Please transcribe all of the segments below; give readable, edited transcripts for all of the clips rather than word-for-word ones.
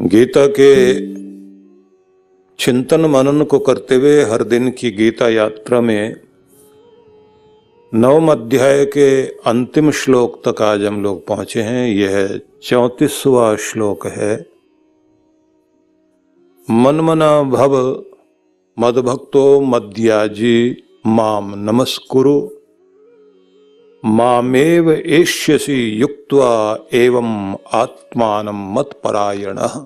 गीता के चिंतन मनन को करते हुए हर दिन की गीता यात्रा में 9वें अध्याय के अंतिम श्लोक तक आज हम लोग पहुंचे हैं। यह 34वां श्लोक है। मन्मना भव मद्भक्तो मद्याजी माम नमस्कुरु मामेव एष्यसि युक्त्वा एवं आत्मानं मत्परायणः।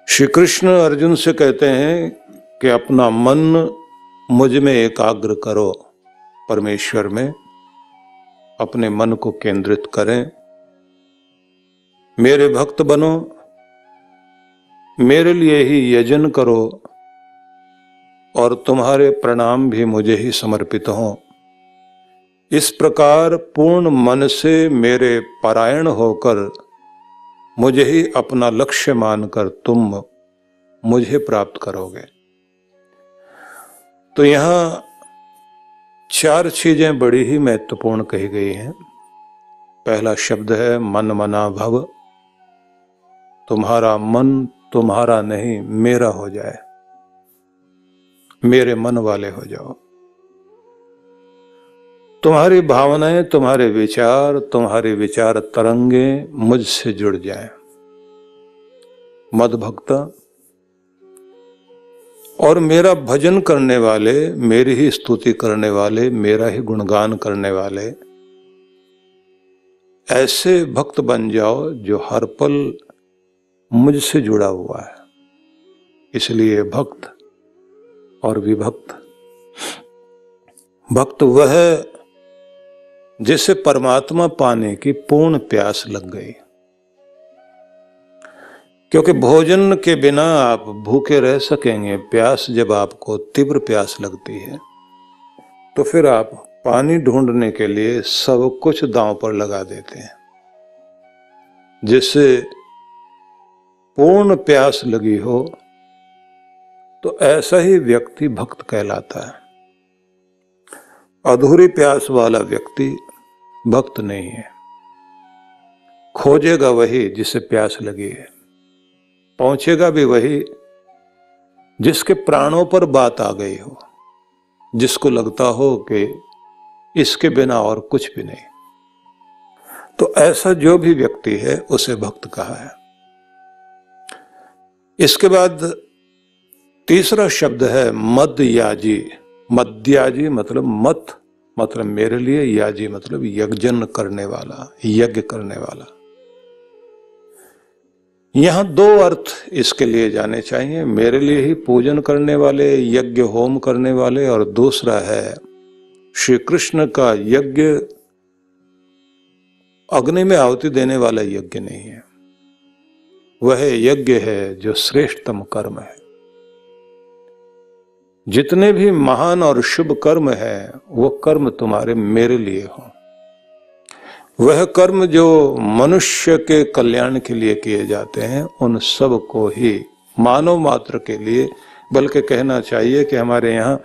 श्री कृष्ण अर्जुन से कहते हैं कि अपना मन मुझ में एकाग्र करो, परमेश्वर में अपने मन को केंद्रित करें, मेरे भक्त बनो, मेरे लिए ही यजन करो और तुम्हारे प्रणाम भी मुझे ही समर्पित हों। इस प्रकार पूर्ण मन से मेरे परायण होकर मुझे ही अपना लक्ष्य मानकर तुम मुझे प्राप्त करोगे। तो यहाँ 4 चीजें बड़ी ही महत्वपूर्ण कही गई हैं। पहला शब्द है मन मना भव। तुम्हारा मन तुम्हारा नहीं मेरा हो जाए, मेरे मन वाले हो जाओ। तुम्हारी भावनाएं, तुम्हारे विचार तरंगे मुझसे जुड़ जाएं। मद्भक्त और मेरा भजन करने वाले, मेरी ही स्तुति करने वाले, मेरा ही गुणगान करने वाले ऐसे भक्त बन जाओ जो हर पल मुझसे जुड़ा हुआ है। इसलिए भक्त और विभक्त। भक्त वह जिसे परमात्मा पाने की पूर्ण प्यास लग गई। क्योंकि भोजन के बिना आप भूखे रह सकेंगे, प्यास जब आपको तीव्र प्यास लगती है तो फिर आप पानी ढूंढने के लिए सब कुछ दांव पर लगा देते हैं। जिससे पूर्ण प्यास लगी हो तो ऐसा ही व्यक्ति भक्त कहलाता है। अधूरी प्यास वाला व्यक्ति भक्त नहीं है। खोजेगा वही जिसे प्यास लगी है, पहुंचेगा भी वही जिसके प्राणों पर बात आ गई हो, जिसको लगता हो कि इसके बिना और कुछ भी नहीं। तो ऐसा जो भी व्यक्ति है उसे भक्त कहा है। इसके बाद तीसरा शब्द है मद्याजी। मद्याजी मतलब मत मतलब मेरे लिए, याजी मतलब यज्ञन करने वाला, यज्ञ करने वाला। यहां 2 अर्थ इसके लिए जाने चाहिए। मेरे लिए ही पूजन करने वाले, यज्ञ होम करने वाले, और दूसरा है श्री कृष्ण का यज्ञ अग्नि में आहुति देने वाला यज्ञ नहीं है। वह यज्ञ है जो श्रेष्ठतम कर्म है। जितने भी महान और शुभ कर्म है वो कर्म तुम्हारे मेरे लिए हो। वह कर्म जो मनुष्य के कल्याण के लिए किए जाते हैं उन सब को ही मानव मात्र के लिए, बल्कि कहना चाहिए कि हमारे यहाँ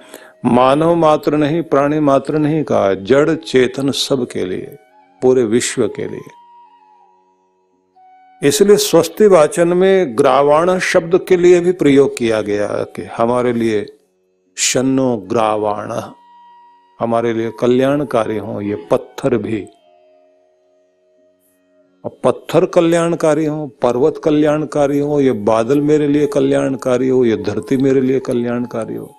मानव मात्र नहीं, प्राणी मात्र नहीं कहा, जड़ चेतन सब के लिए, पूरे विश्व के लिए। इसलिए स्वस्ति वाचन में ग्रावाण शब्द के लिए भी प्रयोग किया गया कि हमारे लिए शन्नो ग्रावाण, हमारे लिए कल्याणकारी हो ये पत्थर भी। और पत्थर कल्याणकारी हो, पर्वत कल्याणकारी हो, ये बादल मेरे लिए कल्याणकारी हो, ये धरती मेरे लिए कल्याणकारी हो।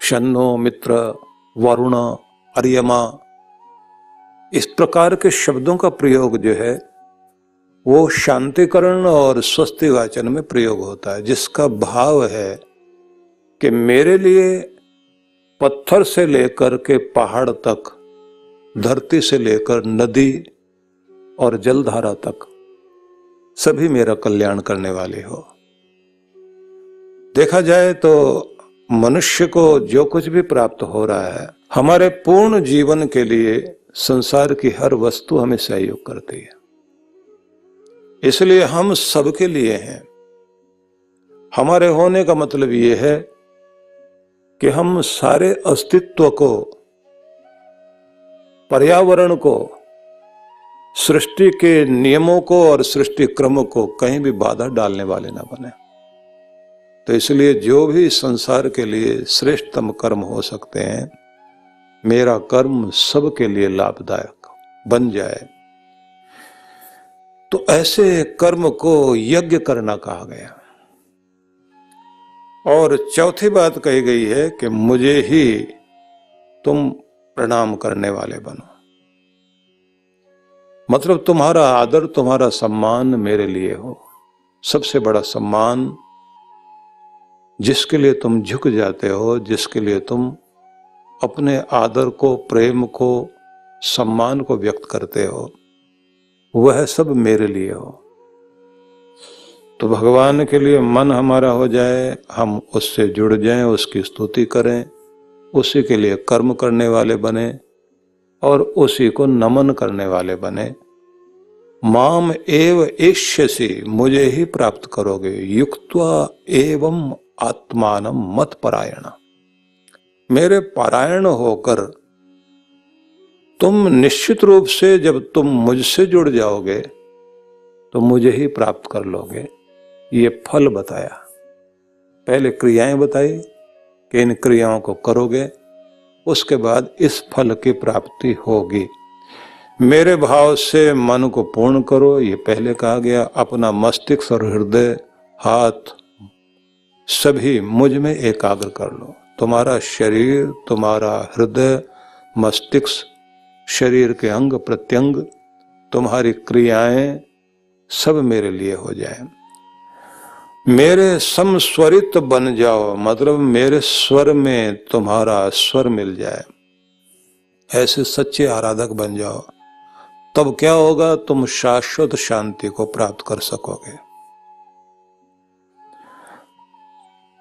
शन्नो मित्र, वरुण, अर्यमा, इस प्रकार के शब्दों का प्रयोग जो है वो शांतिकरण और स्वस्ति वाचन में प्रयोग होता है, जिसका भाव है कि मेरे लिए पत्थर से लेकर के पहाड़ तक, धरती से लेकर नदी और जलधारा तक सभी मेरा कल्याण करने वाले हो। देखा जाए तो मनुष्य को जो कुछ भी प्राप्त हो रहा है, हमारे पूर्ण जीवन के लिए संसार की हर वस्तु हमें सहयोग करती है। इसलिए हम सबके लिए हैं। हमारे होने का मतलब ये है कि हम सारे अस्तित्व को, पर्यावरण को सृष्टि के नियमों को और सृष्टि क्रम को कहीं भी बाधा डालने वाले ना बने। तो इसलिए जो भी संसार के लिए श्रेष्ठतम कर्म हो सकते हैं, मेरा कर्म सबके लिए लाभदायक बन जाए, तो ऐसे कर्म को यज्ञ करना कहा गया। और चौथी बात कही गई है कि मुझे ही तुम प्रणाम करने वाले बनो। मतलब तुम्हारा आदर, तुम्हारा सम्मान मेरे लिए हो। सबसे बड़ा सम्मान जिसके लिए तुम झुक जाते हो, जिसके लिए तुम अपने आदर को, प्रेम को, सम्मान को व्यक्त करते हो, वह सब मेरे लिए हो। तो भगवान के लिए मन हमारा हो जाए, हम उससे जुड़ जाएं, उसकी स्तुति करें, उसी के लिए कर्म करने वाले बने और उसी को नमन करने वाले बने। माम एव एष्यसि, मुझे ही प्राप्त करोगे, युक्त्वा एवं आत्मानं मत परायण, मेरे पारायण होकर तुम निश्चित रूप से जब तुम मुझसे जुड़ जाओगे तो मुझे ही प्राप्त कर लोगे। ये फल बताया, पहले क्रियाएं बताई कि इन क्रियाओं को करोगे, उसके बाद इस फल की प्राप्ति होगी। मेरे भाव से मन को पूर्ण करो, ये पहले कहा गया। अपना मस्तिष्क और हृदय, हाथ सभी मुझ में एकाग्र कर लो। तुम्हारा शरीर, तुम्हारा हृदय, मस्तिष्क, शरीर के अंग प्रत्यंग, तुम्हारी क्रियाएं सब मेरे लिए हो जाए। मेरे समस्वरित बन जाओ, मतलब मेरे स्वर में तुम्हारा स्वर मिल जाए, ऐसे सच्चे आराधक बन जाओ। तब क्या होगा? तुम शाश्वत शांति को प्राप्त कर सकोगे।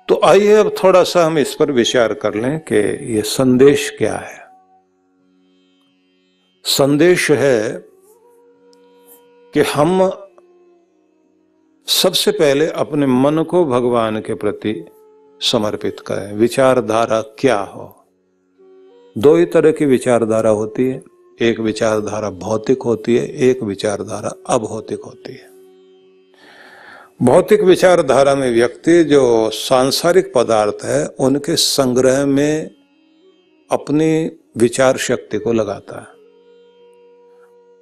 तो आइए अब थोड़ा सा हम इस पर विचार कर लें कि ये संदेश क्या है। संदेश है कि हम सबसे पहले अपने मन को भगवान के प्रति समर्पित करें। विचारधारा क्या हो? दो ही तरह की विचारधारा होती है। एक विचारधारा भौतिक होती है, एक विचारधारा अभौतिक होती है। भौतिक विचारधारा में व्यक्ति जो सांसारिक पदार्थ है उनके संग्रह में अपनी विचार शक्ति को लगाता है।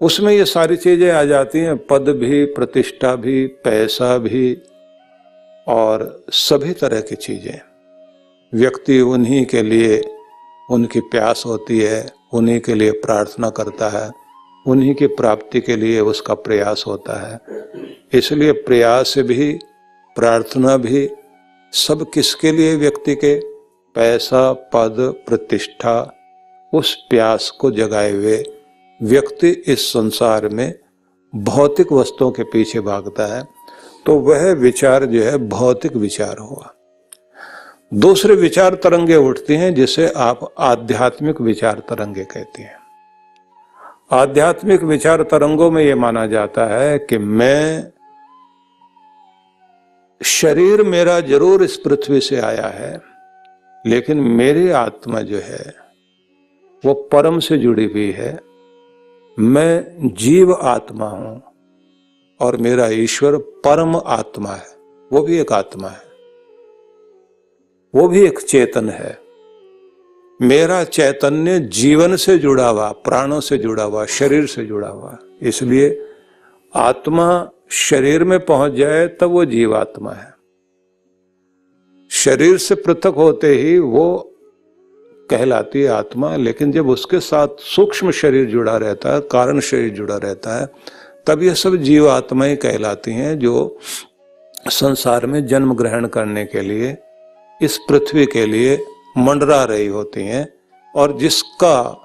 उसमें ये सारी चीजें आ जाती हैं, पद भी, प्रतिष्ठा भी, पैसा भी और सभी तरह की चीजें। व्यक्ति उन्हीं के लिए उनकी प्यास होती है, उन्हीं के लिए प्रार्थना करता है, उन्हीं की प्राप्ति के लिए उसका प्रयास होता है। इसलिए प्रयास भी, प्रार्थना भी सब किसके लिए? व्यक्ति के पैसा, पद, प्रतिष्ठा, उस प्यास को जगाए हुए व्यक्ति इस संसार में भौतिक वस्तुओं के पीछे भागता है। तो वह विचार जो है भौतिक विचार हुआ। दूसरे विचार तरंगे उठती हैं जिसे आप आध्यात्मिक विचार तरंगे कहते हैं। आध्यात्मिक विचार तरंगों में यह माना जाता है कि मैं, शरीर मेरा जरूर इस पृथ्वी से आया है, लेकिन मेरी आत्मा जो है वो परम से जुड़ी हुई है। मैं जीव आत्मा हूं और मेरा ईश्वर परम आत्मा है, वो भी एक आत्मा है, वो भी एक चेतन है। मेरा चैतन्य जीवन से जुड़ा हुआ, प्राणों से जुड़ा हुआ, शरीर से जुड़ा हुआ। इसलिए आत्मा शरीर में पहुंच जाए तब वो जीवात्मा है। शरीर से पृथक होते ही वो कहलाती है आत्मा, लेकिन जब उसके साथ सूक्ष्म शरीर जुड़ा रहता है, कारण शरीर जुड़ा रहता है, तब ये सब जीवात्माएं कहलाती हैं जो संसार में जन्म ग्रहण करने के लिए इस पृथ्वी के लिए मंडरा रही होती हैं और जिसका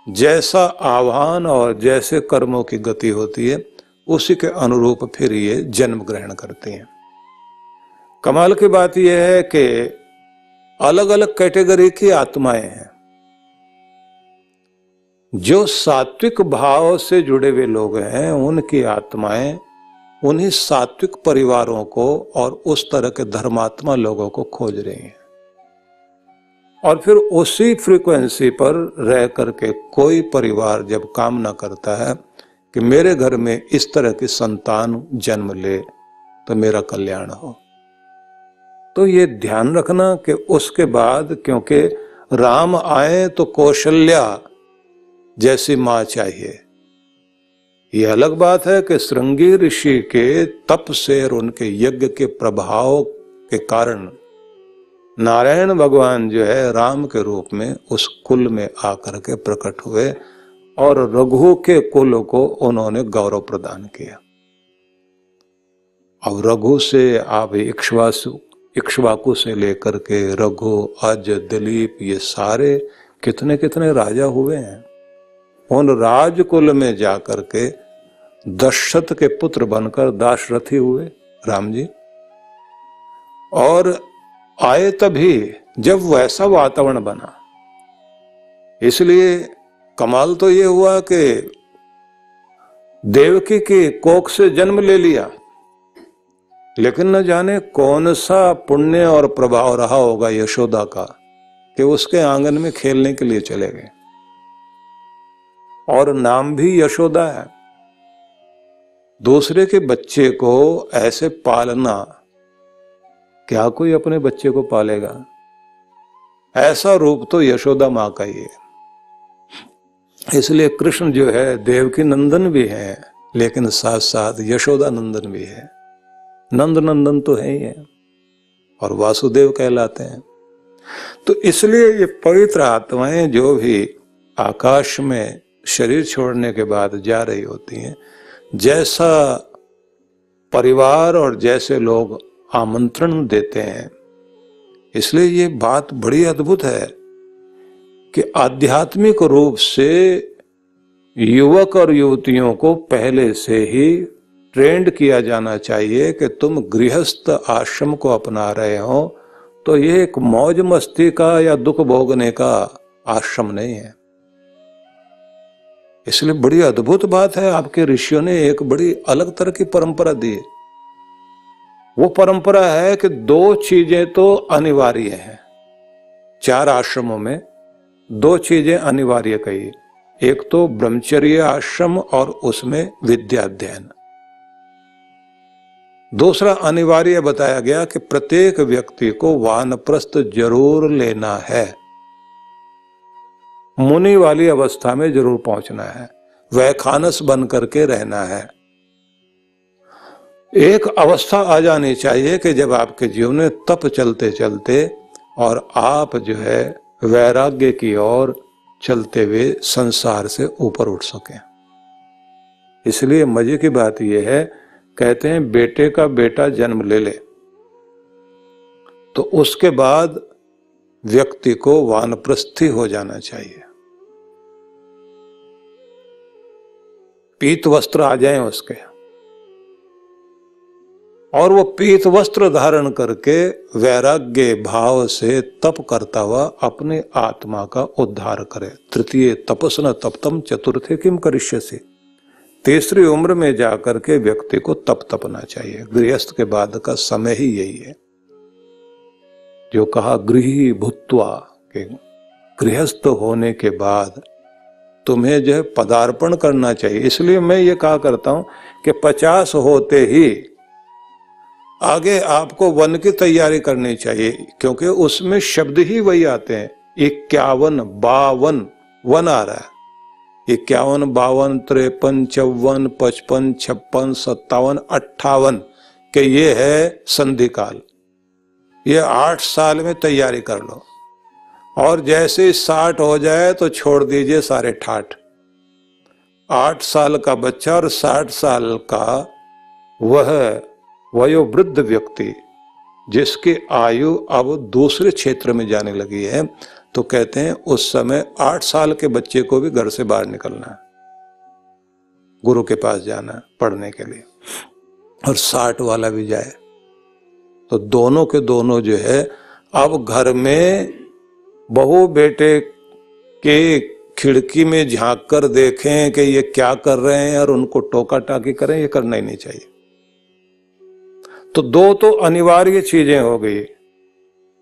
जैसा आह्वान और जैसे कर्मों की गति होती है उसी के अनुरूप फिर ये जन्म ग्रहण करती हैं। कमाल की बात यह है कि अलग अलग कैटेगरी की आत्माएं हैं। जो सात्विक भाव से जुड़े हुए लोग हैं उनकी आत्माएं उन्हीं सात्विक परिवारों को और उस तरह के धर्मात्मा लोगों को खोज रही हैं और फिर उसी फ्रीक्वेंसी पर रह करके कोई परिवार जब कामना करता है कि मेरे घर में इस तरह की संतान जन्म ले तो मेरा कल्याण हो। तो ये ध्यान रखना कि उसके बाद, क्योंकि राम आए तो कौशल्या जैसी मां चाहिए। ये अलग बात है कि श्रृंगी ऋषि के तप से और उनके यज्ञ के प्रभाव के कारण नारायण भगवान जो है राम के रूप में उस कुल में आकर के प्रकट हुए और रघु के कुल को उन्होंने गौरव प्रदान किया। अब रघु से आप इक्ष्वाकु से लेकर के रघु, अज, दिलीप, ये सारे कितने कितने राजा हुए हैं। उन राजकुल में जाकर के दशरथ के पुत्र बनकर दाशरथी हुए राम जी। और आए तभी जब वैसा वातावरण बना। इसलिए कमाल तो ये हुआ कि देवकी की कोख से जन्म ले लिया, लेकिन न जाने कौन सा पुण्य और प्रभाव रहा होगा यशोदा का कि उसके आंगन में खेलने के लिए चले गए। और नाम भी यशोदा है। दूसरे के बच्चे को ऐसे पालना, क्या कोई अपने बच्चे को पालेगा? ऐसा रूप तो यशोदा मां का ही है। इसलिए कृष्ण जो है देवकी नंदन भी है, लेकिन साथ साथ यशोदा नंदन भी है। नंद नंदन तो है ही है और वासुदेव कहलाते हैं। तो इसलिए ये पवित्र आत्माएं जो भी आकाश में शरीर छोड़ने के बाद जा रही होती हैं, जैसा परिवार और जैसे लोग आमंत्रण देते हैं, इसलिए ये बात बड़ी अद्भुत है कि आध्यात्मिक रूप से युवक और युवतियों को पहले से ही ट्रेंड किया जाना चाहिए कि तुम गृहस्थ आश्रम को अपना रहे हो तो ये एक मौज मस्ती का या दुख भोगने का आश्रम नहीं है। इसलिए बड़ी अद्भुत बात है, आपके ऋषियों ने एक बड़ी अलग तरह की परंपरा दी है। वो परंपरा है कि दो चीजें तो अनिवार्य हैं। 4 आश्रमों में 2 चीजें अनिवार्य कही। एक तो ब्रह्मचर्य आश्रम और उसमें विद्या अध्ययन। दूसरा अनिवार्य बताया गया कि प्रत्येक व्यक्ति को वानप्रस्थ जरूर लेना है, मुनि वाली अवस्था में जरूर पहुंचना है, वैखानस बन करके रहना है। एक अवस्था आ जानी चाहिए कि जब आपके जीवन में तप चलते चलते और आप जो है वैराग्य की ओर चलते हुए संसार से ऊपर उठ सकें। इसलिए मजे की बात यह है, कहते हैं बेटे का बेटा जन्म ले ले तो उसके बाद व्यक्ति को वानप्रस्थी हो जाना चाहिए। पीत वस्त्र आ जाएं उसके और वो पीत वस्त्र धारण करके वैराग्य भाव से तप करता हुआ अपने आत्मा का उद्धार करे। तृतीय तपस्न तप्तम चतुर्थे किम करिष्यसि। तीसरी उम्र में जाकर के व्यक्ति को तप तपना चाहिए। गृहस्थ के बाद का समय ही यही है। जो कहा गृही भूत्वा के गृहस्थ होने के बाद तुम्हें जो है पदार्पण करना चाहिए। इसलिए मैं ये कहा करता हूं कि 50 होते ही आगे आपको वन की तैयारी करनी चाहिए, क्योंकि उसमें शब्द ही वही आते हैं। 51, 52 वन आ रहा है। 51, 52, 53, 54, 55, 56, 57, 58 के ये है संधि काल। ये 8 साल में तैयारी कर लो और जैसे 60 हो जाए तो छोड़ दीजिए सारे ठाठ। 8 साल का बच्चा और 60 साल का वह वयोवृद्ध व्यक्ति जिसकी आयु अब दूसरे क्षेत्र में जाने लगी है, तो कहते हैं उस समय 8 साल के बच्चे को भी घर से बाहर निकलना है, गुरु के पास जाना है पढ़ने के लिए, और 60 वाला भी जाए। तो दोनों के दोनों जो है अब घर में बहू बेटे के खिड़की में झांक कर देखें कि ये क्या कर रहे हैं और उनको टोका टाकी करें, ये करना ही नहीं चाहिए। तो 2 तो अनिवार्य चीजें हो गई,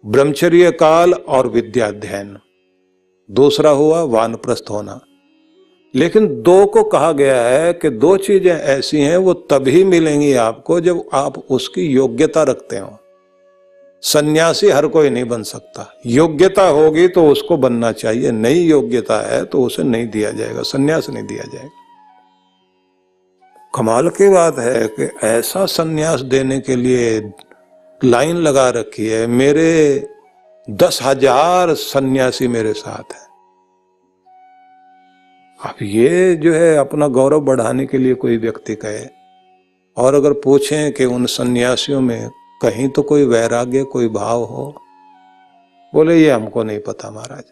ब्रह्मचर्य काल और विद्याध्ययन। दूसरा हुआ वानप्रस्थ होना। लेकिन दो को कहा गया है कि दो चीजें ऐसी हैं वो तभी मिलेंगी आपको जब आप उसकी योग्यता रखते हो। सन्यासी हर कोई नहीं बन सकता, योग्यता होगी तो उसको बनना चाहिए, नहीं योग्यता है तो उसे नहीं दिया जाएगा, सन्यास नहीं दिया जाएगा। कमाल की बात है कि ऐसा सन्यास देने के लिए लाइन लगा रखी है। मेरे 10,000 सन्यासी मेरे साथ है। अब ये जो है अपना गौरव बढ़ाने के लिए कोई व्यक्ति कहे, और अगर पूछें कि उन सन्यासियों में कहीं तो कोई वैराग्य, कोई भाव हो, बोले ये हमको नहीं पता महाराज।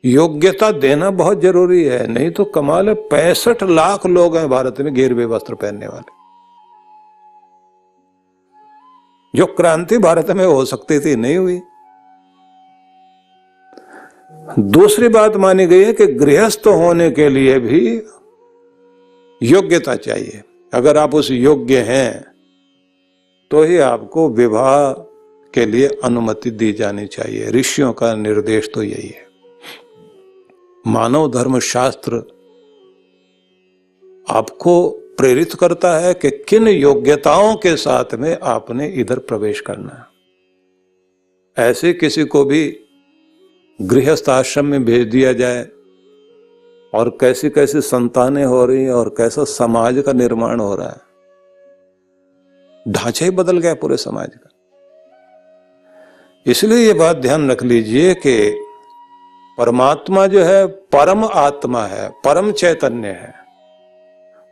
योग्यता देना बहुत जरूरी है, नहीं तो कमाल है 65 लाख लोग हैं भारत में गिरवे वस्त्र पहनने वाले। जो क्रांति भारत में हो सकती थी नहीं हुई। दूसरी बात मानी गई है कि गृहस्थ होने के लिए भी योग्यता चाहिए। अगर आप उस योग्य हैं तो ही आपको विवाह के लिए अनुमति दी जानी चाहिए। ऋषियों का निर्देश तो यही है। मानव धर्म शास्त्र आपको प्रेरित करता है कि किन योग्यताओं के साथ में आपने इधर प्रवेश करना है। ऐसे किसी को भी गृहस्थ आश्रम में भेज दिया जाए और कैसी कैसी संतानें हो रही हैं और कैसा समाज का निर्माण हो रहा है, ढांचा ही बदल गया पूरे समाज का। इसलिए ये बात ध्यान रख लीजिए कि परमात्मा जो है परम आत्मा है, परम चैतन्य है।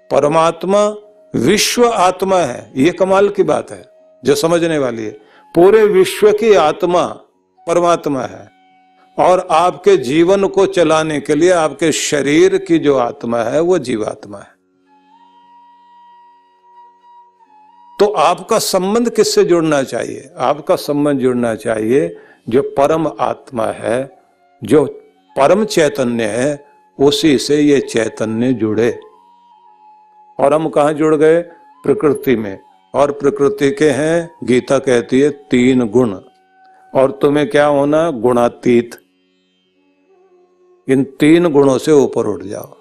परमात्मा विश्व आत्मा है। ये कमाल की बात है जो समझने वाली है। पूरे विश्व की आत्मा परमात्मा है, और आपके जीवन को चलाने के लिए आपके शरीर की जो आत्मा है वो जीवात्मा है। तो आपका संबंध किससे जुड़ना चाहिए? आपका संबंध जुड़ना चाहिए जो परम आत्मा है, जो परम चैतन्य है, उसी से ये चैतन्य जुड़े। और हम कहां जुड़ गए? प्रकृति में। और प्रकृति के हैं, गीता कहती है 3 गुण, और तुम्हें क्या होना? गुणातीत। इन 3 गुणों से ऊपर उठ जाओ।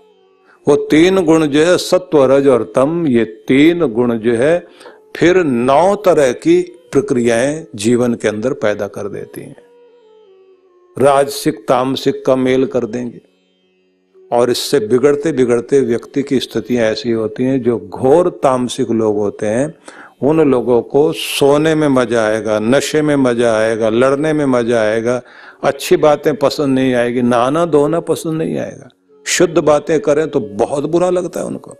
वो 3 गुण जो है सत्व, रज और तम, ये 3 गुण जो है फिर 9 तरह की प्रक्रियाएं जीवन के अंदर पैदा कर देती हैं। राजसिक तामसिक का मेल कर देंगे, और इससे बिगड़ते बिगड़ते व्यक्ति की स्थितियां ऐसी होती हैं। जो घोर तामसिक लोग होते हैं उन लोगों को सोने में मजा आएगा, नशे में मजा आएगा, लड़ने में मजा आएगा, अच्छी बातें पसंद नहीं आएगी, नहाना धोना पसंद नहीं आएगा, शुद्ध बातें करें तो बहुत बुरा लगता है उनको,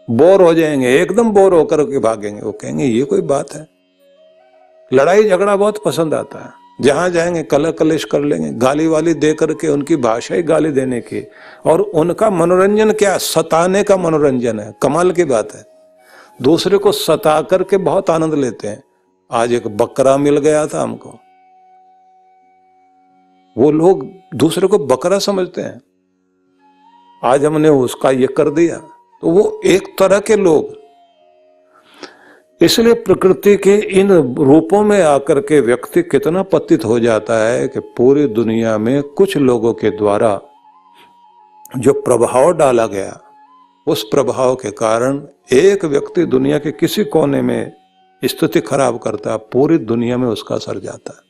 बोर हो जाएंगे, एकदम बोर होकर के भागेंगे। वो कहेंगे ये कोई बात है। लड़ाई झगड़ा बहुत पसंद आता है, जहां जाएंगे कलह कलेश कर लेंगे, गाली वाली दे करके, उनकी भाषा ही गाली देने की, और उनका मनोरंजन क्या? सताने का मनोरंजन है। कमाल की बात है, दूसरे को सता करके बहुत आनंद लेते हैं। आज एक बकरा मिल गया था हमको, वो लोग दूसरे को बकरा समझते हैं। आज हमने उसका ये कर दिया, तो वो एक तरह के लोग। इसलिए प्रकृति के इन रूपों में आकर के व्यक्ति कितना पतित हो जाता है कि पूरी दुनिया में कुछ लोगों के द्वारा जो प्रभाव डाला गया, उस प्रभाव के कारण एक व्यक्ति दुनिया के किसी कोने में स्थिति खराब करता है, पूरी दुनिया में उसका असर जाता है।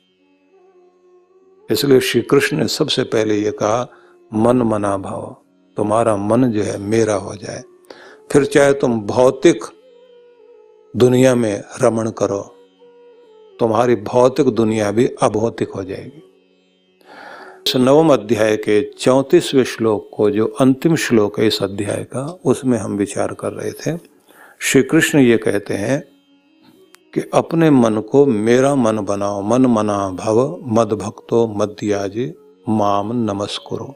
इसलिए श्री कृष्ण ने सबसे पहले ये कहा, मन मना भाव, तुम्हारा मन जो है मेरा हो जाए। फिर चाहे तुम भौतिक दुनिया में रमण करो, तुम्हारी भौतिक दुनिया भी अभौतिक हो जाएगी। इस 9वें अध्याय के 34वें श्लोक को, जो अंतिम श्लोक है इस अध्याय का, उसमें हम विचार कर रहे थे। श्री कृष्ण ये कहते हैं कि अपने मन को मेरा मन बनाओ, मन मना भव मद भक्तो मद्याजी माम नमस्कुरो।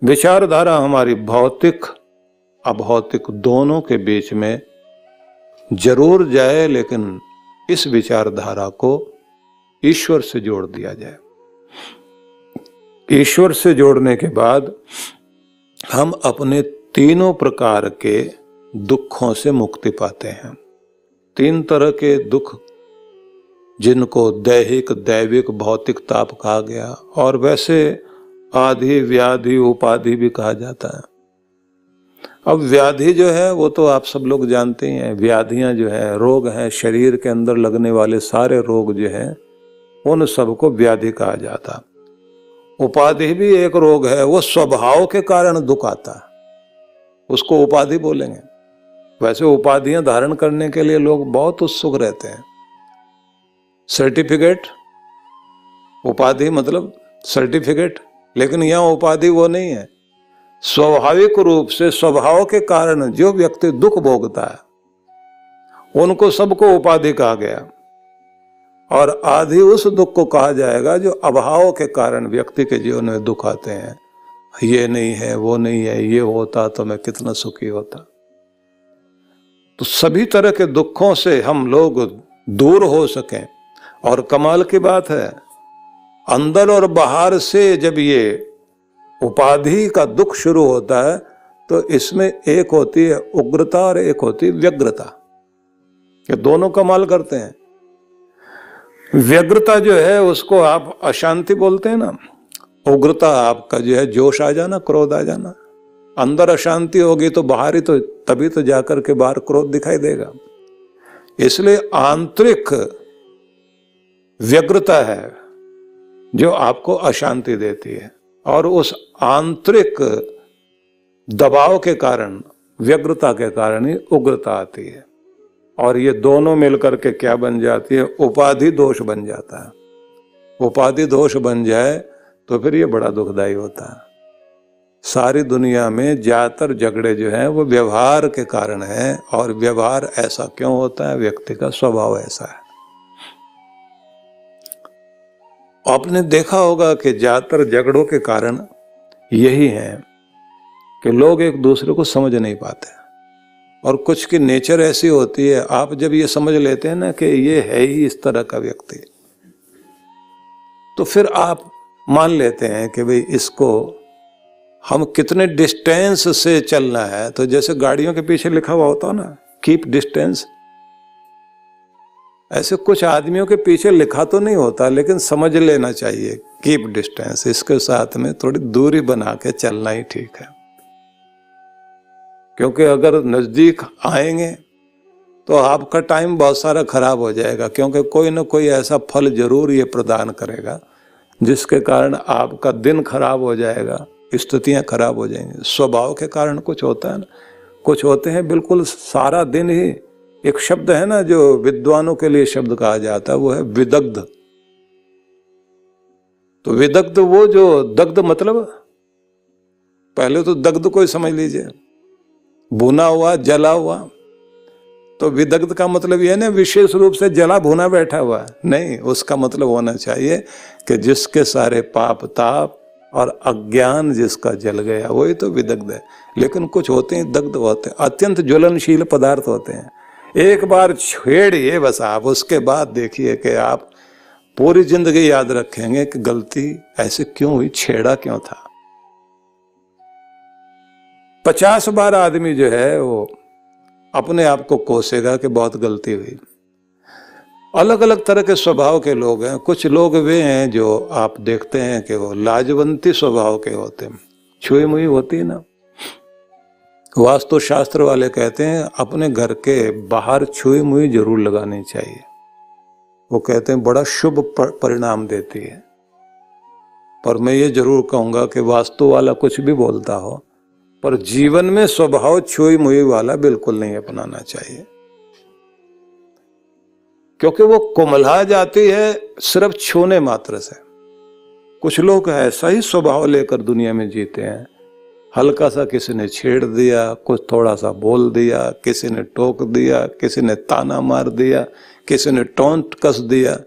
विचारधारा हमारी भौतिक अभौतिक दोनों के बीच में जरूर जाए, लेकिन इस विचारधारा को ईश्वर से जोड़ दिया जाए। ईश्वर से जोड़ने के बाद हम अपने तीनों प्रकार के दुखों से मुक्ति पाते हैं। 3 तरह के दुख, जिनको दैहिक, दैविक, भौतिक ताप कहा गया, और वैसे आधि, व्याधि, उपाधि भी कहा जाता है। अब व्याधि जो है वो तो आप सब लोग जानते ही हैं। व्याधियां जो है, रोग हैं, शरीर के अंदर लगने वाले सारे रोग जो हैं उन सबको व्याधि कहा जाता। उपाधि भी एक रोग है, वो स्वभाव के कारण दुख आता है, उसको उपाधि बोलेंगे। वैसे उपाधियां धारण करने के लिए लोग बहुत उत्सुक रहते हैं। सर्टिफिकेट, उपाधि मतलब सर्टिफिकेट, लेकिन यहां उपाधि वो नहीं है। स्वाभाविक रूप से स्वभाव के कारण जो व्यक्ति दुख भोगता है उनको सबको उपाधि कहा गया, और आधि उस दुख को कहा जाएगा जो अभाव के कारण व्यक्ति के जीवन में दुख आते हैं। ये नहीं है, वो नहीं है, ये होता तो मैं कितना सुखी होता। तो सभी तरह के दुखों से हम लोग दूर हो सकें। और कमाल की बात है, अंदर और बाहर से जब ये उपाधि का दुख शुरू होता है तो इसमें एक होती है उग्रता और एक होती है व्यग्रता। ये दोनों कमाल करते हैं। व्यग्रता जो है उसको आप अशांति बोलते हैं ना, उग्रता आपका जो है जोश आ जाना, क्रोध आ जाना। अंदर अशांति होगी तो बाहर ही तो, तभी तो जाकर के बाहर क्रोध दिखाई देगा। इसलिए आंतरिक व्यग्रता है जो आपको अशांति देती है, और उस आंतरिक दबाव के कारण, व्यग्रता के कारण ही उग्रता आती है। और ये दोनों मिलकर के क्या बन जाती है? उपाधि दोष बन जाता है। उपाधि दोष बन जाए तो फिर ये बड़ा दुखदाई होता है। सारी दुनिया में ज्यादातर झगड़े जो हैं वो व्यवहार के कारण हैं, और व्यवहार ऐसा क्यों होता है? व्यक्ति का स्वभाव ऐसा है। आपने देखा होगा कि ज्यादातर झगड़ों के कारण यही है कि लोग एक दूसरे को समझ नहीं पाते, और कुछ की नेचर ऐसी होती है, आप जब ये समझ लेते हैं ना कि ये है ही इस तरह का व्यक्ति, तो फिर आप मान लेते हैं कि भाई इसको हम कितने डिस्टेंस से चलना है। तो जैसे गाड़ियों के पीछे लिखा हुआ होता है ना, कीप डिस्टेंस, ऐसे कुछ आदमियों के पीछे लिखा तो नहीं होता, लेकिन समझ लेना चाहिए कीप डिस्टेंस, इसके साथ में थोड़ी दूरी बना के चलना ही ठीक है। क्योंकि अगर नजदीक आएंगे तो आपका टाइम बहुत सारा खराब हो जाएगा, क्योंकि कोई ना कोई ऐसा फल जरूर ये प्रदान करेगा जिसके कारण आपका दिन खराब हो जाएगा, स्थितियां खराब हो जाएंगी। स्वभाव के कारण कुछ होता है ना, कुछ होते हैं बिल्कुल सारा दिन ही। एक शब्द है ना जो विद्वानों के लिए शब्द कहा जाता है, वो है विदग्ध। तो विदग्ध वो जो दग्ध मतलब, पहले तो दग्ध को ही समझ लीजिए, भुना हुआ, जला हुआ। तो विदग्ध का मतलब ये ना विशेष रूप से जला भुना बैठा हुआ नहीं, उसका मतलब होना चाहिए कि जिसके सारे पाप ताप और अज्ञान जिसका जल गया, वही तो विदग्ध है। लेकिन कुछ होते हैं दग्ध होते हैं, अत्यंत ज्वलनशील पदार्थ होते हैं। एक बार छेड़िए बस आप, उसके बाद देखिए कि आप पूरी जिंदगी याद रखेंगे कि गलती ऐसे क्यों हुई, छेड़ा क्यों था। 50 बार आदमी जो है वो अपने आप को कोसेगा कि बहुत गलती हुई। अलग अलग तरह के स्वभाव के लोग हैं। कुछ लोग वे हैं जो आप देखते हैं कि वो लाजवंती स्वभाव के होते हैं, छुई मुई होती है ना। वास्तु शास्त्र वाले कहते हैं अपने घर के बाहर छुई मुई जरूर लगानी चाहिए। वो कहते हैं बड़ा शुभ परिणाम देती है। पर मैं ये जरूर कहूंगा कि वास्तु वाला कुछ भी बोलता हो, पर जीवन में स्वभाव छुई मुई वाला बिल्कुल नहीं अपनाना चाहिए, क्योंकि वो कुमला जाती है सिर्फ छूने मात्र से। कुछ लोग ऐसा ही स्वभाव लेकर दुनिया में जीते हैं। हल्का सा किसी ने छेड़ दिया, कुछ थोड़ा सा बोल दिया, किसी ने टोक दिया, किसी ने ताना मार दिया, किसी ने टोंट कस दिया,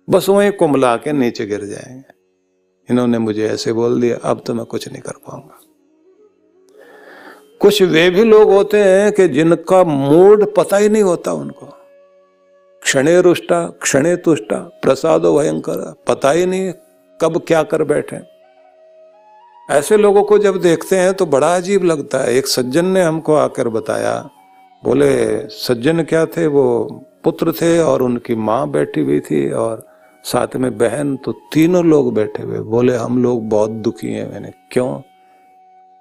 बस वहीं कुमला के नीचे गिर जाएंगे। इन्होंने मुझे ऐसे बोल दिया, अब तो मैं कुछ नहीं कर पाऊंगा। कुछ वे भी लोग होते हैं कि जिनका मूड पता ही नहीं होता उनको, क्षणे रुष्टा क्षणे तुष्टा प्रसादो भयंकर, पता ही नहीं कब क्या कर बैठे। ऐसे लोगों को जब देखते हैं तो बड़ा अजीब लगता है। एक सज्जन ने हमको आकर बताया, बोले सज्जन क्या थे, वो पुत्र थे और उनकी माँ बैठी हुई थी और साथ में बहन, तो तीनों लोग बैठे हुए। बोले हम लोग बहुत दुखी हैं। मैंने क्यों?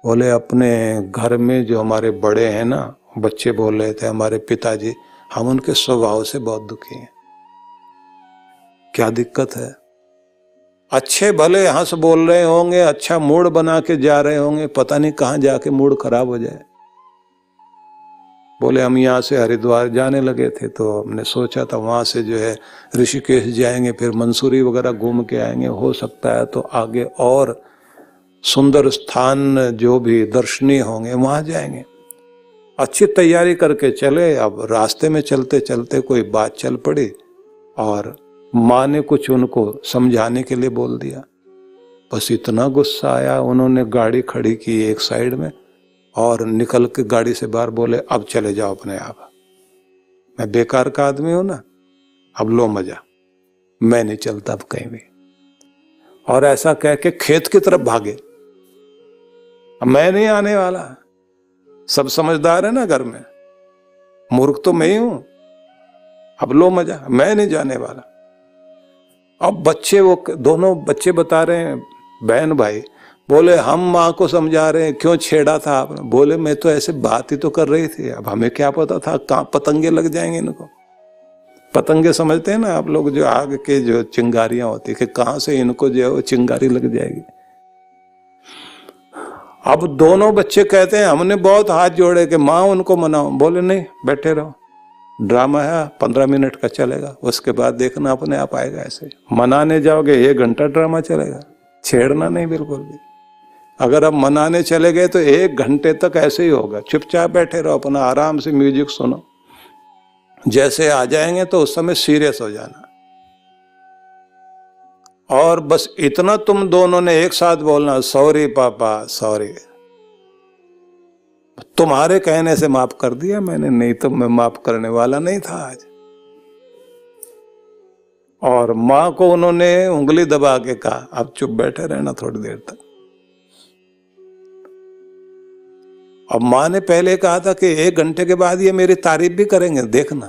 बोले अपने घर में जो हमारे बड़े हैं ना, बच्चे बोल रहे थे हमारे पिताजी, हम उनके स्वभाव से बहुत दुखी हैं। क्या दिक्कत है? अच्छे भले हंस बोल रहे होंगे, अच्छा मूड बना के जा रहे होंगे, पता नहीं कहां जाके मूड खराब हो जाए। बोले हम यहाँ से हरिद्वार जाने लगे थे, तो हमने सोचा था वहां से जो है ऋषिकेश जाएंगे, फिर मंसूरी वगैरह घूम के आएंगे, हो सकता है तो आगे और सुंदर स्थान जो भी दर्शनीय होंगे वहां जाएंगे। अच्छी तैयारी करके चले। अब रास्ते में चलते चलते कोई बात चल पड़ी और माँ ने कुछ उनको समझाने के लिए बोल दिया। बस इतना गुस्सा आया, उन्होंने गाड़ी खड़ी की एक साइड में और निकल के गाड़ी से बाहर बोले अब चले जाओ अपने आप, मैं बेकार का आदमी हूं ना, अब लो मजा, मैं नहीं चलता अब कहीं भी। और ऐसा कह के खेत की तरफ भागे। मैं नहीं आने वाला। सब समझदार है ना घर में, मूर्ख तो मैं ही हूं, अब लो मजा, मैं नहीं जाने वाला। अब बच्चे, वो दोनों बच्चे बता रहे हैं, बहन भाई, बोले हम माँ को समझा रहे हैं, क्यों छेड़ा था आपने? बोले मैं तो ऐसे बात ही तो कर रही थी, अब हमें क्या पता था कहाँ पतंगे लग जाएंगे इनको। पतंगे समझते हैं ना आप लोग, जो आग के जो चिंगारियां होती है कि कहां से इनको जो है वो चिंगारी लग जाएगी। अब दोनों बच्चे कहते हैं हमने बहुत हाथ जोड़े कि माँ उनको मनाओ। बोले नहीं, बैठे रहो, ड्रामा है 15 मिनट का चलेगा, उसके बाद देखना अपने आप आएगा। ऐसे मनाने जाओगे 1 घंटा ड्रामा चलेगा, छेड़ना नहीं बिल्कुल भी। अगर अब मनाने चले गए तो 1 घंटे तक ऐसे ही होगा, चुपचाप बैठे रहो, अपना आराम से म्यूजिक सुनो। जैसे आ जाएंगे तो उस समय सीरियस हो जाना। और बस इतना तुम दोनों ने एक साथ बोलना, सॉरी पापा सॉरी। तुम्हारे कहने से माफ कर दिया मैंने, नहीं तो मैं माफ करने वाला नहीं था आज। और मां को उन्होंने उंगली दबा के कहा अब चुप बैठे रहना थोड़ी देर तक। अब मां ने पहले कहा था कि 1 घंटे के बाद ये मेरी तारीफ भी करेंगे, देखना।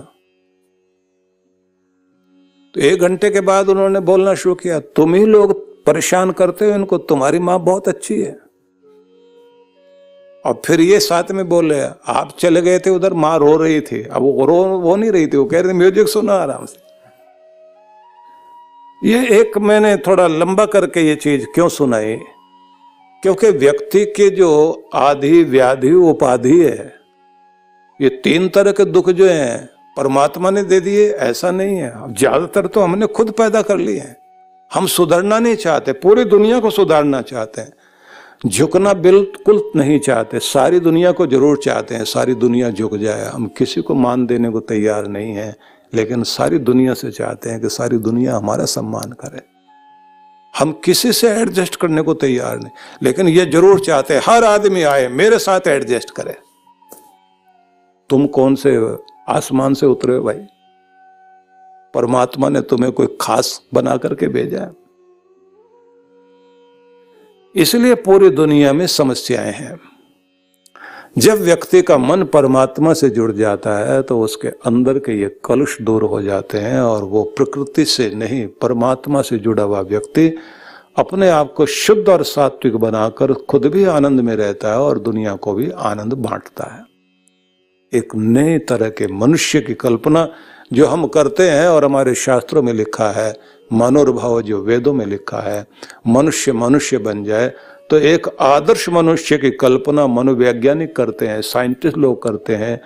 तो 1 घंटे के बाद उन्होंने बोलना शुरू किया, तुम ही लोग परेशान करते हो इनको, तुम्हारी मां बहुत अच्छी है। और फिर ये साथ में बोले, आप चले गए थे उधर, मां रो रही थी, अब वो नहीं रही थी, वो कह रही थी म्यूजिक सुनो आराम से। ये एक मैंने थोड़ा लंबा करके ये चीज क्यों सुनाई, क्योंकि व्यक्ति के जो आधि व्याधि उपाधि है, ये 3 तरह के दुख जो हैं परमात्मा ने दे दिए, ऐसा नहीं है। ज्यादातर तो हमने खुद पैदा कर लिए हैं। हम सुधरना नहीं चाहते, पूरी दुनिया को सुधारना चाहते हैं, झुकना बिल्कुल नहीं चाहते। सारी दुनिया को जरूर चाहते हैं, सारी दुनिया झुक जाए, हम किसी को मान देने को तैयार नहीं है, लेकिन सारी दुनिया से चाहते हैं कि सारी दुनिया हमारा सम्मान करे। हम किसी से एडजस्ट करने को तैयार नहीं, लेकिन ये जरूर चाहते हैं हर आदमी आए मेरे साथ एडजस्ट करे। तुम कौन से आसमान से उतरे हो भाई? परमात्मा ने तुम्हें कोई खास बना करके भेजा है। इसलिए पूरी दुनिया में समस्याएं हैं। जब व्यक्ति का मन परमात्मा से जुड़ जाता है तो उसके अंदर के ये कलुष दूर हो जाते हैं और वो प्रकृति से नहीं, परमात्मा से जुड़ा हुआ व्यक्ति अपने आप को शुद्ध और सात्विक बनाकर खुद भी आनंद में रहता है और दुनिया को भी आनंद बांटता है। एक नए तरह के मनुष्य की कल्पना जो हम करते हैं, और हमारे शास्त्रों में लिखा है, मनोर्भाव जो वेदों में लिखा है, मनुष्य मनुष्य बन जाए, तो एक आदर्श मनुष्य की कल्पना मनोवैज्ञानिक करते हैं, साइंटिस्ट लोग करते हैं,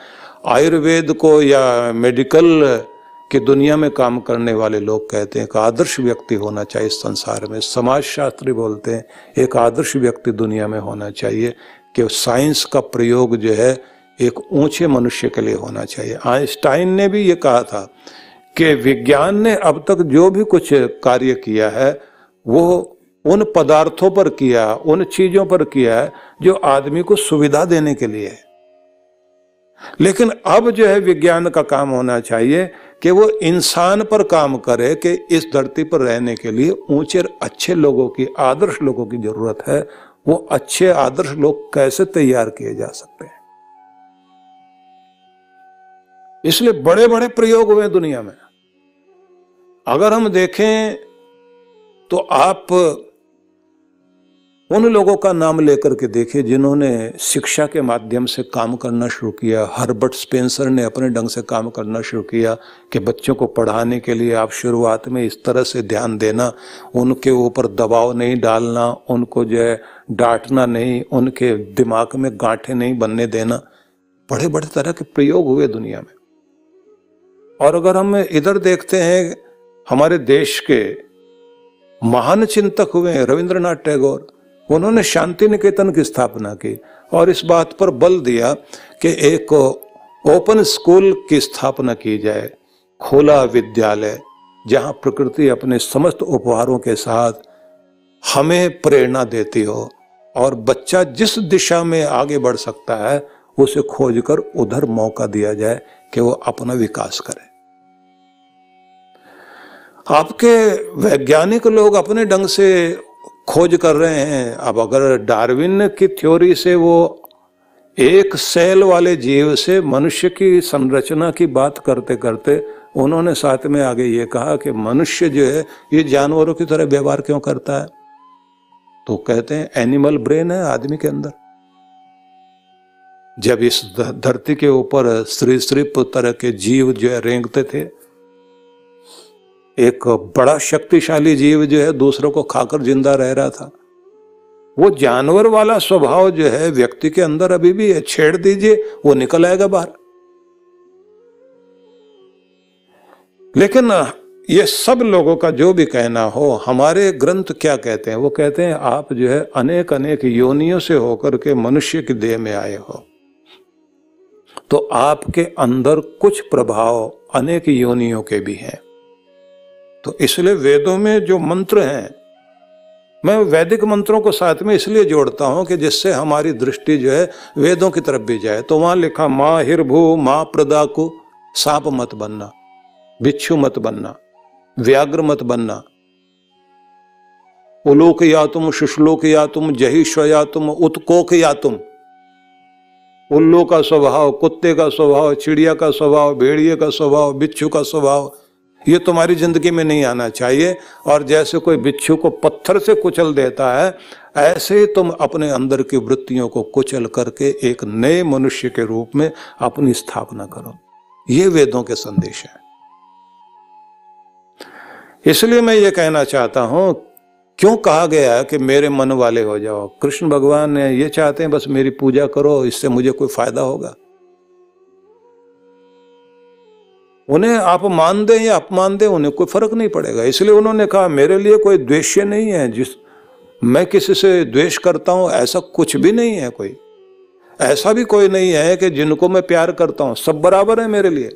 आयुर्वेद को या मेडिकल की दुनिया में काम करने वाले लोग कहते हैं कि आदर्श व्यक्ति होना चाहिए संसार में। समाजशास्त्री बोलते हैं एक आदर्श व्यक्ति दुनिया में होना चाहिए, कि साइंस का प्रयोग जो है एक ऊंचे मनुष्य के लिए होना चाहिए। आइंस्टाइन ने भी ये कहा था कि विज्ञान ने अब तक जो भी कुछ कार्य किया है वो उन पदार्थों पर किया, उन चीजों पर किया है जो आदमी को सुविधा देने के लिए है। लेकिन अब जो है विज्ञान का काम होना चाहिए कि वो इंसान पर काम करे, कि इस धरती पर रहने के लिए ऊंचे अच्छे लोगों की, आदर्श लोगों की जरूरत है। वो अच्छे आदर्श लोग कैसे तैयार किए जा सकते हैं। इसलिए बड़े बड़े प्रयोग हुए दुनिया में। अगर हम देखें तो आप उन लोगों का नाम लेकर के देखिए जिन्होंने शिक्षा के माध्यम से काम करना शुरू किया। हर्बर्ट स्पेंसर ने अपने ढंग से काम करना शुरू किया कि बच्चों को पढ़ाने के लिए आप शुरुआत में इस तरह से ध्यान देना, उनके ऊपर दबाव नहीं डालना, उनको जो है डांटना नहीं, उनके दिमाग में गांठें नहीं बनने देना। बड़े बड़े तरह के प्रयोग हुए दुनिया में। और अगर हम इधर देखते हैं, हमारे देश के महान चिंतक हुए रविंद्रनाथ टैगोर, उन्होंने शांति निकेतन की स्थापना की और इस बात पर बल दिया कि एक ओपन स्कूल की स्थापना की जाए, खुला विद्यालय, जहां प्रकृति अपने समस्त उपहारों के साथ हमें प्रेरणा देती हो और बच्चा जिस दिशा में आगे बढ़ सकता है उसे खोजकर उधर मौका दिया जाए कि वो अपना विकास करे। आपके वैज्ञानिक लोग अपने ढंग से खोज कर रहे हैं। अब अगर डार्विन की थ्योरी से वो एक सेल वाले जीव से मनुष्य की संरचना की बात करते करते उन्होंने साथ में आगे ये कहा कि मनुष्य जो है ये जानवरों की तरह व्यवहार क्यों करता है, तो कहते हैं एनिमल ब्रेन है आदमी के अंदर। जब इस धरती के ऊपर सरीसृप तरह के जीव जो है रेंगते थे, एक बड़ा शक्तिशाली जीव जो है दूसरों को खाकर जिंदा रह रहा था। वो जानवर वाला स्वभाव जो है व्यक्ति के अंदर अभी भी है, छेड़ दीजिए वो निकल आएगा बाहर। लेकिन ये सब लोगों का जो भी कहना हो, हमारे ग्रंथ क्या कहते हैं? वो कहते हैं आप जो है अनेक अनेक योनियों से होकर के मनुष्य की देह में आए हो, तो आपके अंदर कुछ प्रभाव अनेक योनियों के भी हैं। तो इसलिए वेदों में जो मंत्र हैं, मैं वैदिक मंत्रों को साथ में इसलिए जोड़ता हूं कि जिससे हमारी दृष्टि जो है वेदों की तरफ भी जाए। तो वहां लिखा मां हिरभू मां प्रदाकु, सांप मत बनना, बिच्छू मत बनना, व्याघ्र मत बनना, उलोक या तुम, शुश्लोक या तुम, जहिष्व या तुम, उत्कोक या तुम। उल्लू का स्वभाव, कुत्ते का स्वभाव, चिड़िया का स्वभाव, भेड़िए का स्वभाव, बिच्छू का स्वभाव, ये तुम्हारी जिंदगी में नहीं आना चाहिए। और जैसे कोई बिच्छू को पत्थर से कुचल देता है, ऐसे ही तुम अपने अंदर की वृत्तियों को कुचल करके एक नए मनुष्य के रूप में अपनी स्थापना करो। ये वेदों के संदेश है। इसलिए मैं ये कहना चाहता हूं, क्यों कहा गया है कि मेरे मन वाले हो जाओ? कृष्ण भगवान ने ये चाहते हैं बस मेरी पूजा करो, इससे मुझे कोई फायदा होगा। उन्हें आप मान दें या अपमान दें, उन्हें कोई फर्क नहीं पड़ेगा। इसलिए उन्होंने कहा मेरे लिए कोई द्वेष्य नहीं है, जिस मैं किसी से द्वेष करता हूं ऐसा कुछ भी नहीं है। कोई ऐसा भी कोई नहीं है कि जिनको मैं प्यार करता हूं, सब बराबर है मेरे लिए।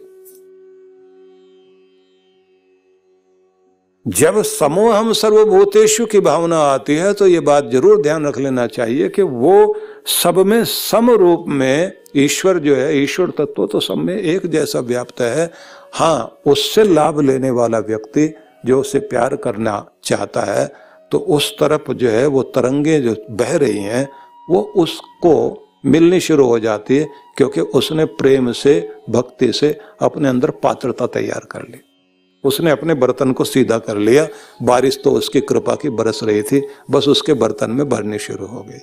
जब समोहम सर्वभूतेषु की भावना आती है तो ये बात जरूर ध्यान रख लेना चाहिए कि वो सब में सम रूप में ईश्वर जो है, ईश्वर तत्व तो सब में एक जैसा व्याप्त है। हाँ, उससे लाभ लेने वाला व्यक्ति जो उसे प्यार करना चाहता है तो उस तरफ जो है वो तरंगे जो बह रही हैं वो उसको मिलनी शुरू हो जाती है, क्योंकि उसने प्रेम से, भक्ति से अपने अंदर पात्रता तैयार कर ली। उसने अपने बर्तन को सीधा कर लिया। बारिश तो उसकी कृपा की बरस रही थी, बस उसके बर्तन में भरनी शुरू हो गई।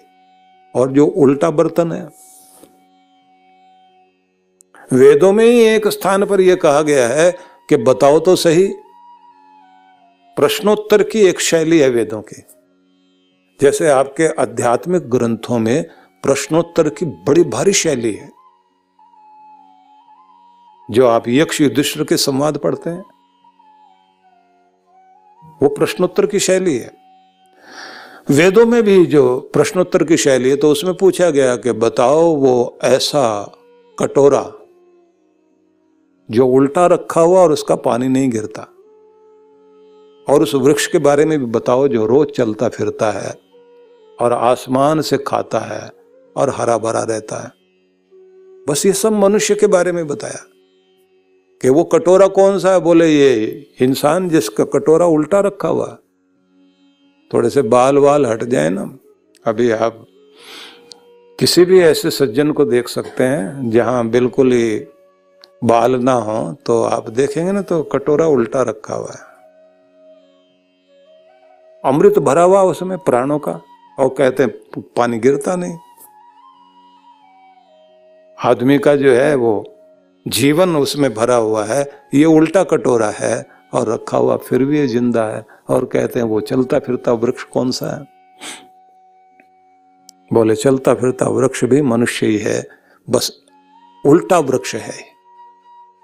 और जो उल्टा बर्तन है, वेदों में ही एक स्थान पर यह कहा गया है कि बताओ तो सही। प्रश्नोत्तर की एक शैली है वेदों की। जैसे आपके आध्यात्मिक ग्रंथों में प्रश्नोत्तर की बड़ी भारी शैली है। जो आप यक्ष युधिष्ठिर के संवाद पढ़ते हैं, वो प्रश्नोत्तर की शैली है। वेदों में भी जो प्रश्नोत्तर की शैली है, तो उसमें पूछा गया कि बताओ वो ऐसा कटोरा जो उल्टा रखा हुआ और उसका पानी नहीं गिरता, और उस वृक्ष के बारे में भी बताओ जो रोज चलता फिरता है और आसमान से खाता है और हरा भरा रहता है। बस ये सब मनुष्य के बारे में बताया कि वो कटोरा कौन सा है। बोले ये इंसान जिसका कटोरा उल्टा रखा हुआ। थोड़े से बाल वाल हट जाए ना, अभी आप किसी भी ऐसे सज्जन को देख सकते हैं जहां बिल्कुल ही बाल ना हो, तो आप देखेंगे ना तो कटोरा उल्टा रखा हुआ है। अमृत भरा हुआ उसमें प्राणों का, और कहते हैं पानी गिरता नहीं। आदमी का जो है वो जीवन उसमें भरा हुआ है, ये उल्टा कटोरा है और रखा हुआ फिर भी ये जिंदा है, और कहते हैं वो चलता फिरता वृक्ष कौन सा है? बोले चलता फिरता वृक्ष भी मनुष्य ही है, बस उल्टा वृक्ष है,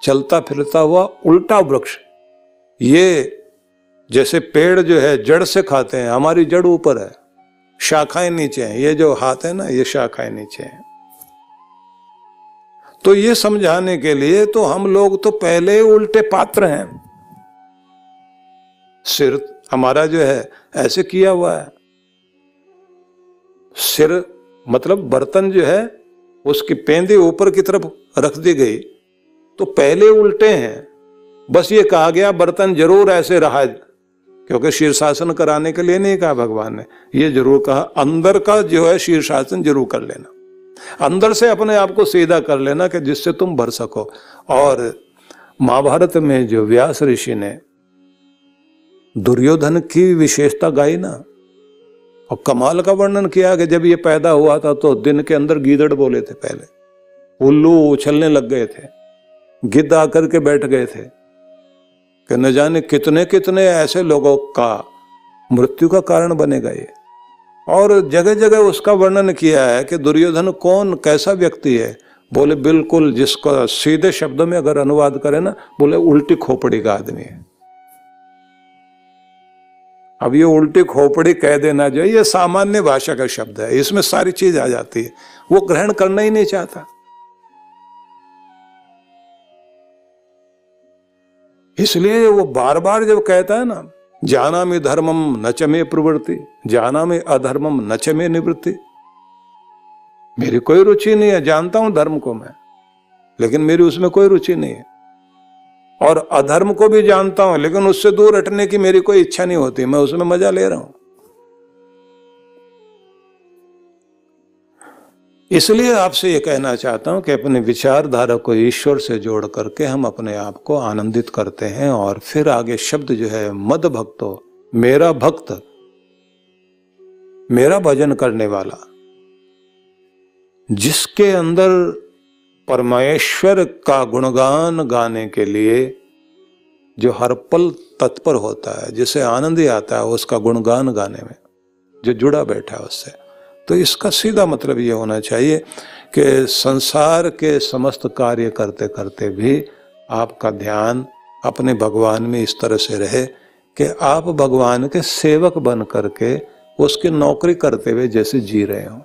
चलता फिरता हुआ उल्टा वृक्ष। ये जैसे पेड़ जो है जड़ से खाते हैं, हमारी जड़ ऊपर है, शाखाएं नीचे हैं, ये जो हाथ है ना ये शाखाएं नीचे हैं। तो ये समझाने के लिए तो हम लोग तो पहले ही उल्टे पात्र हैं। सिर हमारा जो है ऐसे किया हुआ है, सिर मतलब बर्तन जो है उसकी पेंदी ऊपर की तरफ रख दी गई, तो पहले उल्टे हैं। बस ये कहा गया बर्तन जरूर ऐसे रहा, क्योंकि शीर्षासन कराने के लिए नहीं कहा भगवान ने, ये जरूर कहा अंदर का जो है शीर्षासन जरूर कर लेना, अंदर से अपने आप को सीधा कर लेना कि जिससे तुम भर सको। और महाभारत में जो व्यास ऋषि ने दुर्योधन की विशेषता गाई ना, और कमाल का वर्णन किया कि जब ये पैदा हुआ था तो दिन के अंदर गीदड़ बोले थे, पहले उल्लू उछलने लग गए थे, गिद्ध आकर के बैठ गए थे, कि न जाने कितने कितने ऐसे लोगों का मृत्यु का कारण बनेगा ये। और जगह जगह उसका वर्णन किया है कि दुर्योधन कौन कैसा व्यक्ति है। बोले बिल्कुल जिसको सीधे शब्दों में अगर अनुवाद करें ना, बोले उल्टी खोपड़ी का आदमी है। अब ये उल्टी खोपड़ी कह देना जो ये सामान्य भाषा का शब्द है, इसमें सारी चीज आ जाती है, वो ग्रहण करना ही नहीं चाहता। इसलिए वो बार बार जब कहता है ना, जानामि धर्मम न च मे प्रवृत्ति, जानामि अधर्मम न च मे निवृत्ति, मेरी कोई रुचि नहीं है, जानता हूं धर्म को मैं, लेकिन मेरी उसमें कोई रुचि नहीं है, और अधर्म को भी जानता हूं लेकिन उससे दूर हटने की मेरी कोई इच्छा नहीं होती, मैं उसमें मजा ले रहा हूं। इसलिए आपसे ये कहना चाहता हूं कि अपने विचारधारा को ईश्वर से जोड़ करके हम अपने आप को आनंदित करते हैं। और फिर आगे शब्द जो है मद भक्तो, मेरा भक्त, मेरा भजन करने वाला, जिसके अंदर परमेश्वर का गुणगान गाने के लिए जो हर पल तत्पर होता है, जिसे आनंद ही आता है उसका गुणगान गाने में, जो जुड़ा बैठा है उससे। तो इसका सीधा मतलब ये होना चाहिए कि संसार के समस्त कार्य करते करते भी आपका ध्यान अपने भगवान में इस तरह से रहे कि आप भगवान के सेवक बन करके उसकी नौकरी करते हुए जैसे जी रहे हो।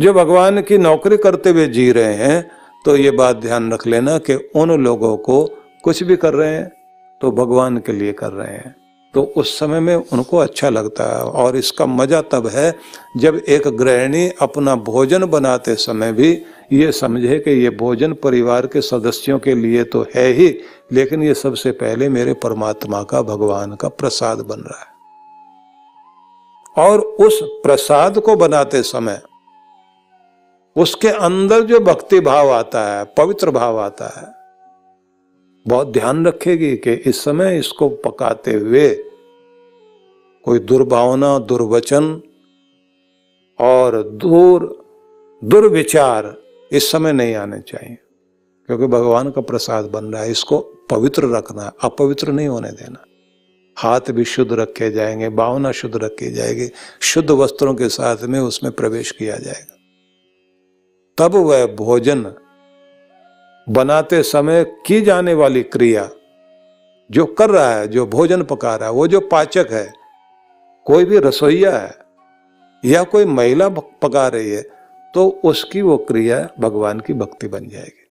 जो भगवान की नौकरी करते हुए जी रहे हैं, तो ये बात ध्यान रख लेना कि उन लोगों को कुछ भी कर रहे हैं तो भगवान के लिए कर रहे हैं, तो उस समय में उनको अच्छा लगता है। और इसका मजा तब है जब एक गृहिणी अपना भोजन बनाते समय भी ये समझे कि ये भोजन परिवार के सदस्यों के लिए तो है ही, लेकिन ये सबसे पहले मेरे परमात्मा का, भगवान का प्रसाद बन रहा है। और उस प्रसाद को बनाते समय उसके अंदर जो भक्ति भाव आता है, पवित्र भाव आता है, बहुत ध्यान रखेगी कि इस समय इसको पकाते हुए कोई दुर्भावना, दुर्वचन और दुर्विचार इस समय नहीं आने चाहिए, क्योंकि भगवान का प्रसाद बन रहा है। इसको पवित्र रखना है, अपवित्र नहीं होने देना। हाथ भी शुद्ध रखे जाएंगे, भावना शुद्ध रखी जाएगी, शुद्ध वस्त्रों के साथ में उसमें प्रवेश किया जाएगा। तब वह भोजन बनाते समय की जाने वाली क्रिया जो कर रहा है, जो भोजन पका रहा है, वो जो पाचक है, कोई भी रसोइया है या कोई महिला पका रही है, तो उसकी वो क्रिया भगवान की भक्ति बन जाएगी।